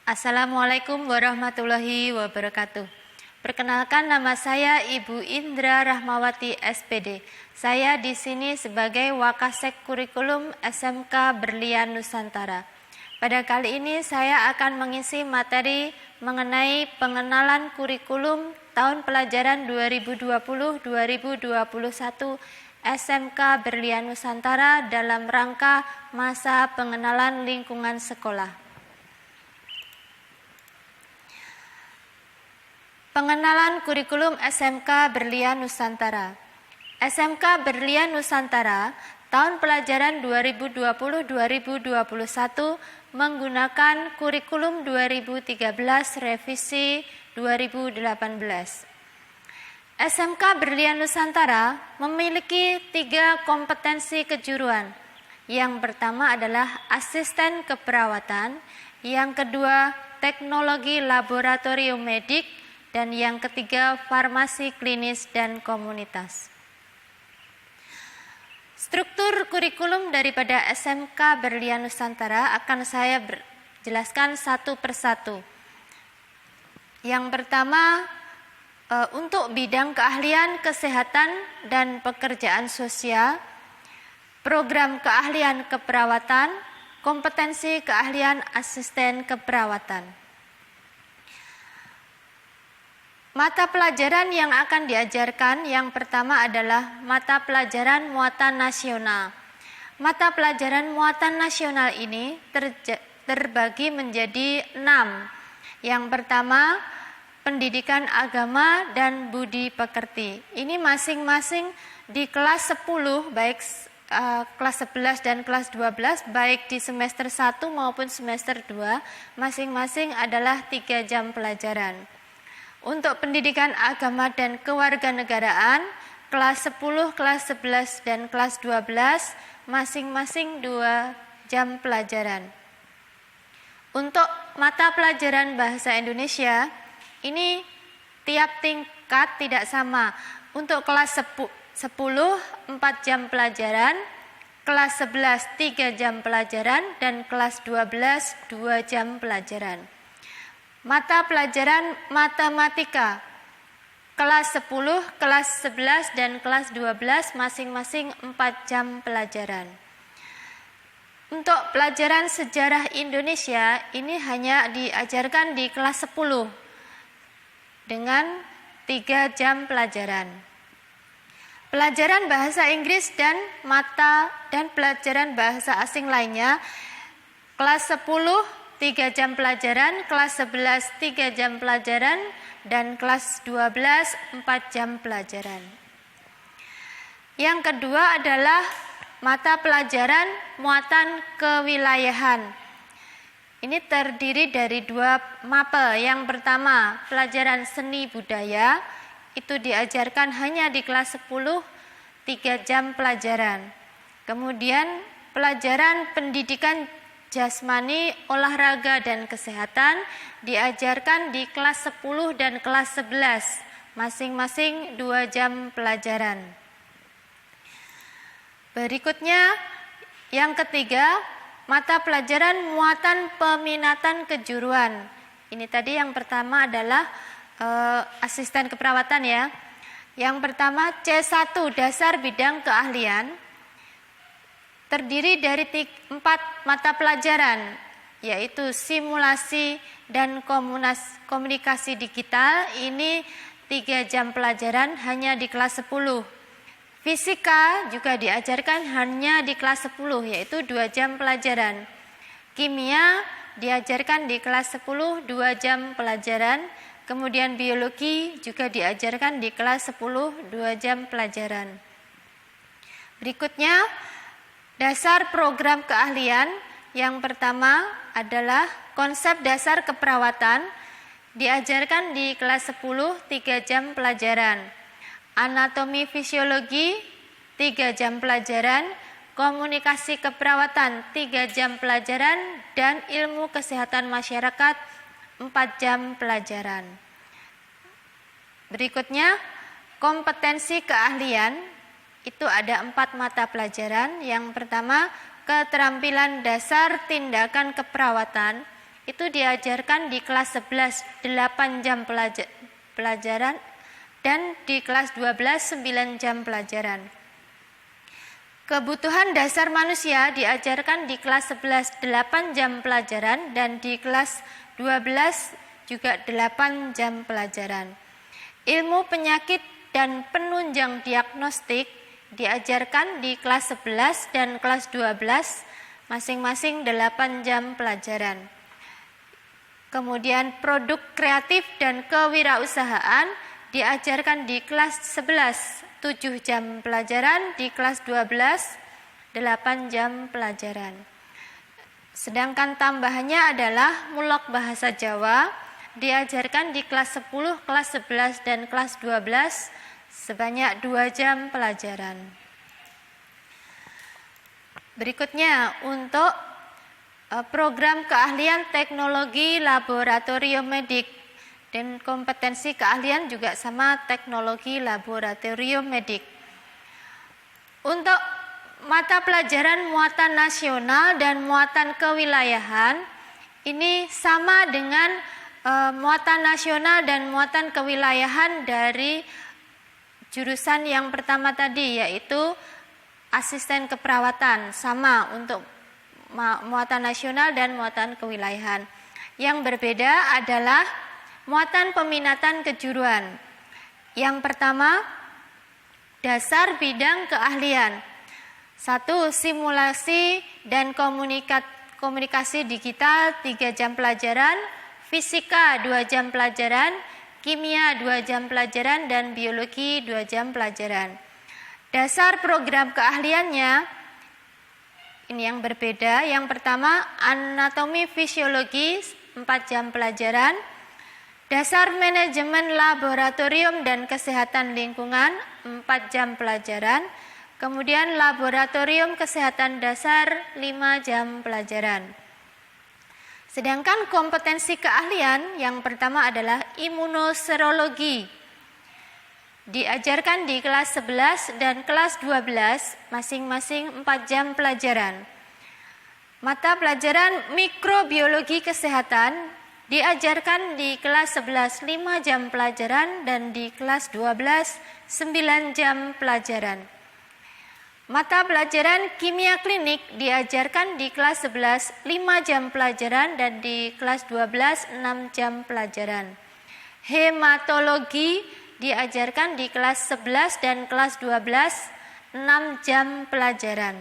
Assalamualaikum warahmatullahi wabarakatuh. Perkenalkan, nama saya Ibu Indra Rahmawati SPD. Saya di sini sebagai Wakasek Kurikulum SMK Berlian Nusantara. Pada kali ini saya akan mengisi materi mengenai pengenalan kurikulum tahun pelajaran 2020-2021 SMK Berlian Nusantara dalam rangka masa pengenalan lingkungan sekolah. Pengenalan kurikulum SMK Berlian Nusantara. SMK Berlian Nusantara tahun pelajaran 2020-2021 menggunakan kurikulum 2013 revisi 2018. SMK Berlian Nusantara memiliki 3 kompetensi kejuruan. Yang pertama adalah asisten keperawatan, yang kedua teknologi laboratorium medik, dan yang ketiga farmasi klinis dan komunitas. Struktur kurikulum daripada SMK Berlian Nusantara akan saya jelaskan satu persatu. Yang pertama, untuk bidang keahlian kesehatan dan pekerjaan sosial, program keahlian keperawatan, kompetensi keahlian asisten keperawatan. Mata pelajaran yang akan diajarkan yang pertama adalah mata pelajaran muatan nasional. Mata pelajaran muatan nasional ini terbagi menjadi 6. Yang pertama, pendidikan agama dan budi pekerti. Ini masing-masing di kelas 10, baik kelas 11 dan kelas 12, baik di semester 1 maupun semester 2, masing-masing adalah 3 jam pelajaran. Untuk pendidikan agama dan kewarganegaraan, kelas 10, kelas 11, dan kelas 12, masing-masing 2 jam pelajaran. Untuk mata pelajaran bahasa Indonesia, ini tiap tingkat tidak sama. Untuk kelas 10, 4 jam pelajaran, kelas 11, 3 jam pelajaran, dan kelas 12, 2 jam pelajaran. Mata pelajaran matematika, kelas 10, kelas 11, dan kelas 12 masing-masing 4 jam pelajaran. Untuk pelajaran sejarah Indonesia ini hanya diajarkan di kelas 10 dengan 3 jam pelajaran. Pelajaran bahasa Inggris dan pelajaran bahasa asing lainnya, kelas 10 3 jam pelajaran, kelas 11 3 jam pelajaran, dan kelas 12 4 jam pelajaran. Yang kedua adalah mata pelajaran muatan kewilayahan. Ini terdiri dari 2 mapel. Yang pertama, pelajaran seni budaya, itu diajarkan hanya di kelas 10 3 jam pelajaran. Kemudian pelajaran pendidikan jasmani, olahraga, dan kesehatan diajarkan di kelas 10 dan kelas 11, masing-masing 2 jam pelajaran. Berikutnya, yang ketiga, mata pelajaran muatan peminatan kejuruan. Ini tadi yang pertama adalah asisten keperawatan ya. Yang pertama C1, dasar bidang keahlian. Terdiri dari 4 mata pelajaran, yaitu simulasi dan komunikasi digital. Ini 3 jam pelajaran hanya di kelas 10. Fisika juga diajarkan hanya di kelas 10, yaitu 2 jam pelajaran. Kimia diajarkan di kelas 10, 2 jam pelajaran. Kemudian biologi juga diajarkan di kelas 10, 2 jam pelajaran. Berikutnya, dasar program keahlian. Yang pertama adalah konsep dasar keperawatan, diajarkan di kelas 10 3 jam pelajaran. Anatomi fisiologi 3 jam pelajaran, komunikasi keperawatan 3 jam pelajaran, dan ilmu kesehatan masyarakat 4 jam pelajaran. Berikutnya, kompetensi keahlian. Itu ada 4 mata pelajaran. Yang pertama, keterampilan dasar tindakan keperawatan. itu diajarkan di kelas 11 8 jam pelajaran dan di kelas 12 9 jam pelajaran. Kebutuhan dasar manusia diajarkan di kelas 11 8 jam pelajaran dan di kelas 12 juga 8 jam pelajaran. Ilmu penyakit dan penunjang diagnostik diajarkan di kelas 11 dan kelas 12 masing-masing 8 jam pelajaran. Kemudian produk kreatif dan kewirausahaan diajarkan di kelas 11 7 jam pelajaran, di kelas 12 8 jam pelajaran. Sedangkan tambahannya adalah mulak bahasa Jawa diajarkan di kelas 10, kelas 11 dan kelas 12 sebanyak 2 jam pelajaran. Berikutnya untuk program keahlian teknologi laboratorium medik dan kompetensi keahlian juga sama teknologi laboratorium medik. Untuk mata pelajaran muatan nasional dan muatan kewilayahan ini sama dengan muatan nasional dan muatan kewilayahan dari jurusan yang pertama tadi, yaitu asisten keperawatan, sama untuk muatan nasional dan muatan kewilayahan. Yang berbeda adalah muatan peminatan kejuruan. Yang pertama, dasar bidang keahlian. 1. Simulasi dan komunikasi digital 3 jam pelajaran, fisika 2 jam pelajaran, kimia 2 jam pelajaran, dan biologi 2 jam pelajaran. Dasar program keahliannya ini yang berbeda. Yang pertama, anatomi fisiologi 4 jam pelajaran, dasar manajemen laboratorium dan kesehatan lingkungan 4 jam pelajaran, kemudian laboratorium kesehatan dasar 5 jam pelajaran. Sedangkan kompetensi keahlian yang pertama adalah imunoserologi. Diajarkan di kelas 11 dan kelas 12 masing-masing 4 jam pelajaran. Mata pelajaran mikrobiologi kesehatan diajarkan di kelas 11 5 jam pelajaran dan di kelas 12 9 jam pelajaran. Mata pelajaran kimia klinik diajarkan di kelas 11 5 jam pelajaran dan di kelas 12 6 jam pelajaran. Hematologi diajarkan di kelas 11 dan kelas 12 6 jam pelajaran.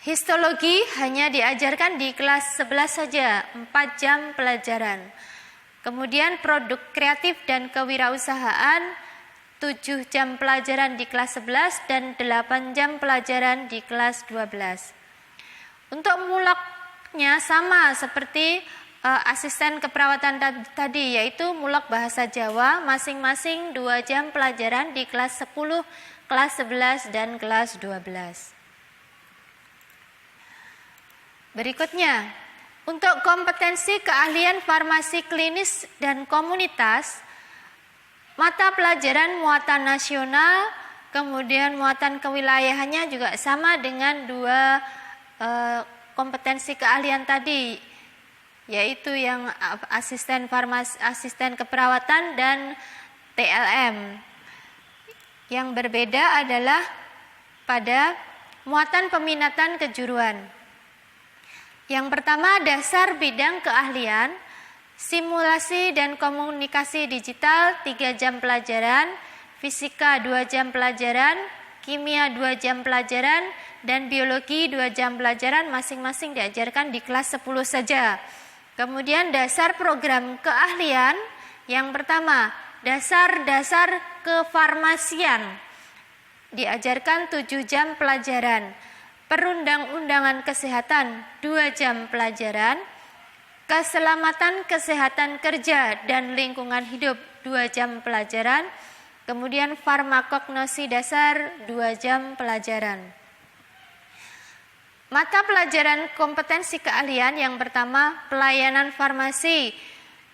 Histologi hanya diajarkan di kelas 11 saja, 4 jam pelajaran. Kemudian produk kreatif dan kewirausahaan 7 jam pelajaran di kelas 11 dan 8 jam pelajaran di kelas 12. Untuk mulaknya sama seperti asisten keperawatan tadi, yaitu mulak bahasa Jawa masing-masing 2 jam pelajaran di kelas 10, kelas 11 dan kelas 12. Berikutnya, untuk kompetensi keahlian farmasi klinis dan komunitas, mata pelajaran muatan nasional, kemudian muatan kewilayahannya juga sama dengan 2 kompetensi keahlian tadi, yaitu yang asisten farmasi, asisten keperawatan dan TLM. Yang berbeda adalah pada muatan peminatan kejuruan. Yang pertama, dasar bidang keahlian, simulasi dan komunikasi digital 3 jam pelajaran, fisika 2 jam pelajaran, kimia 2 jam pelajaran, dan biologi 2 jam pelajaran masing-masing diajarkan di kelas 10 saja. Kemudian dasar program keahlian, yang pertama, dasar-dasar kefarmasian, diajarkan 7 jam pelajaran, perundang-undangan kesehatan 2 jam pelajaran, keselamatan kesehatan kerja dan lingkungan hidup 2 jam pelajaran, kemudian farmakognosi dasar 2 jam pelajaran. Mata pelajaran kompetensi keahlian yang pertama, pelayanan farmasi,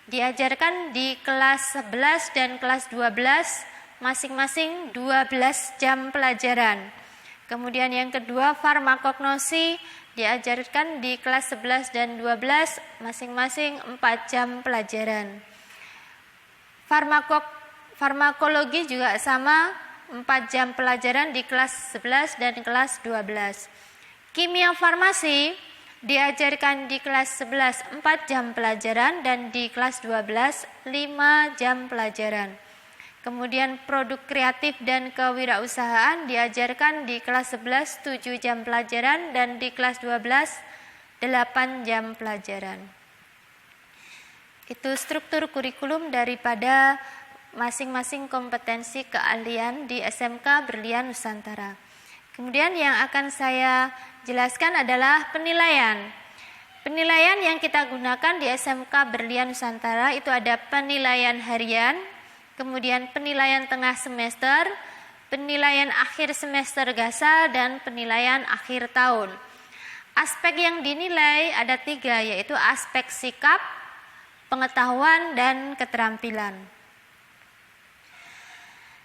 diajarkan di kelas 11 dan kelas 12 masing-masing 12 jam pelajaran. Kemudian yang kedua, farmakognosi diajarkan di kelas 11 dan 12 masing-masing 4 jam pelajaran. Farmakologi juga sama, 4 jam pelajaran di kelas 11 dan kelas 12. Kimia farmasi diajarkan di kelas 11 4 jam pelajaran dan di kelas 12 5 jam pelajaran. Kemudian produk kreatif dan kewirausahaan diajarkan di kelas 11 7 jam pelajaran dan di kelas 12 8 jam pelajaran. Itu struktur kurikulum daripada masing-masing kompetensi keahlian di SMK Berlian Nusantara. Kemudian yang akan saya jelaskan adalah penilaian. Penilaian yang kita gunakan di SMK Berlian Nusantara itu ada penilaian harian, kemudian penilaian tengah semester, penilaian akhir semester GASA, dan penilaian akhir tahun. Aspek yang dinilai ada 3, yaitu aspek sikap, pengetahuan, dan keterampilan.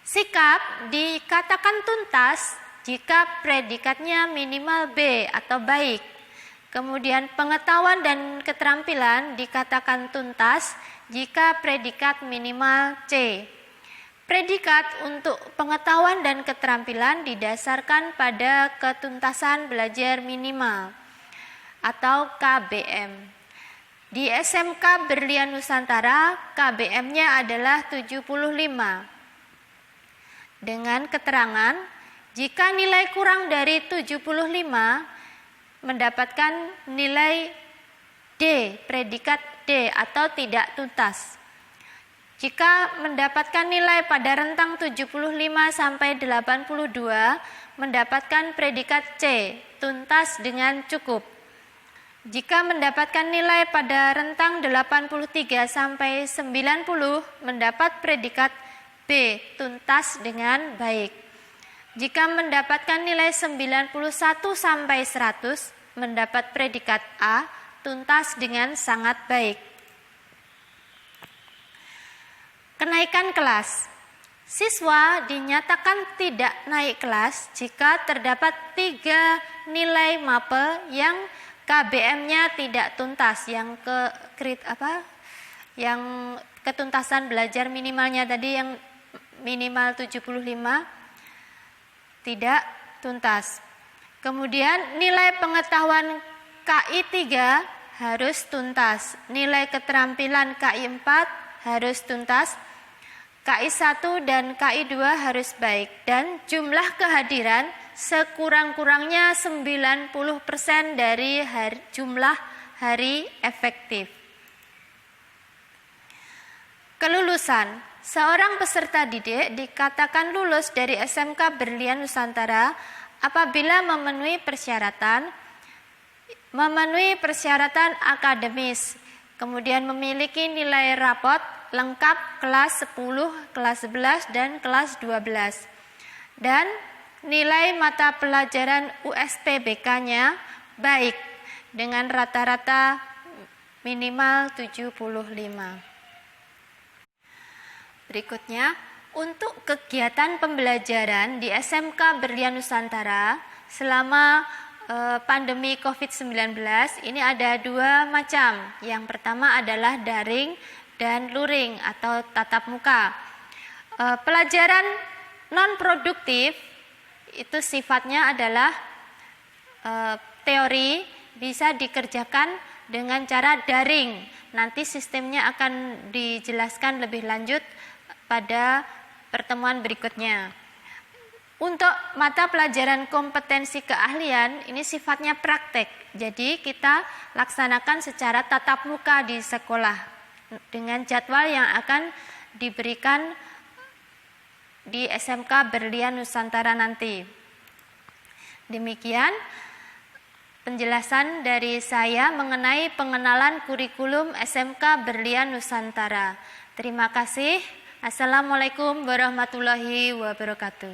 Sikap dikatakan tuntas jika predikatnya minimal B atau baik. Kemudian pengetahuan dan keterampilan dikatakan tuntas jika predikat minimal C. Predikat untuk pengetahuan dan keterampilan didasarkan pada ketuntasan belajar minimal atau KBM. Di SMK Berlian Nusantara, KBM-nya adalah 75. Dengan keterangan, jika nilai kurang dari 75 mendapatkan nilai D, predikat D atau tidak tuntas. Jika mendapatkan nilai pada rentang 75 sampai 82 mendapatkan predikat C, tuntas dengan cukup. Jika mendapatkan nilai pada rentang 83 sampai 90 mendapat predikat B, tuntas dengan baik. Jika mendapatkan nilai 91 sampai 100 mendapat predikat A, tuntas dengan sangat baik. Kenaikan kelas. Siswa dinyatakan tidak naik kelas jika terdapat 3 nilai mapel yang KBM-nya tidak tuntas, yang yang ketuntasan belajar minimalnya tadi yang minimal 75 tidak tuntas. Kemudian nilai pengetahuan KI 3 harus tuntas, nilai keterampilan KI 4 harus tuntas, KI 1 dan KI 2 harus baik, dan jumlah kehadiran sekurang-kurangnya 90% dari jumlah hari efektif. Kelulusan. Seorang peserta didik dikatakan lulus dari SMK Berlian Nusantara apabila memenuhi persyaratan akademis, kemudian memiliki nilai rapot lengkap kelas 10, kelas 11, dan kelas 12. Dan nilai mata pelajaran USPBK-nya baik dengan rata-rata minimal 75. Berikutnya, untuk kegiatan pembelajaran di SMK Berlian Nusantara selama pandemi COVID-19 ini ada 2 macam. Yang pertama adalah daring dan luring atau tatap muka. Pelajaran non-produktif itu sifatnya adalah teori, bisa dikerjakan dengan cara daring. Nanti sistemnya akan dijelaskan lebih lanjut pada pertemuan berikutnya. Untuk mata pelajaran kompetensi keahlian ini sifatnya praktek. Jadi kita laksanakan secara tatap muka di sekolah dengan jadwal yang akan diberikan di SMK Berlian Nusantara nanti. Demikian penjelasan dari saya mengenai pengenalan kurikulum SMK Berlian Nusantara. Terima kasih. Assalamualaikum warahmatullahi wabarakatuh.